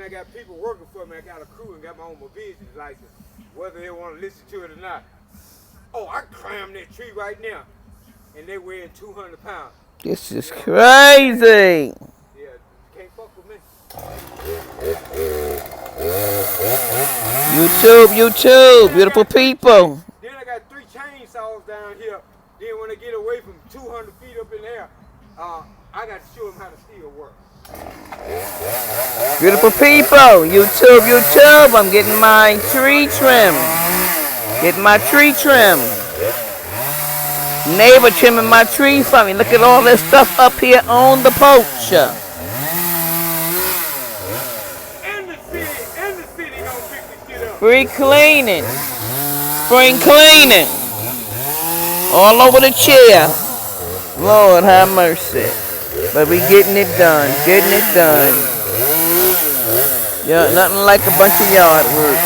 I got people working for me. I got a crew and got my own business license, whether they want to listen to it or not. Oh, I climb that tree right now, and they weigh 200 pounds. This is crazy. Yeah, can't fuck with me. YouTube, beautiful people. Then I got 3 chainsaws down here. Then when I get away from 200 feet up in the air, I got to show them how to still work. Beautiful people, YouTube. I'm getting my tree trim. Getting my tree trim. Neighbor trimming my tree for me. Look at all this stuff up here on the porch. And the city gonna pick this shit up. Free cleaning. Spring cleaning. All over the chair. Lord have mercy. But we getting it done. Yeah, nothing like a bunch of yard work.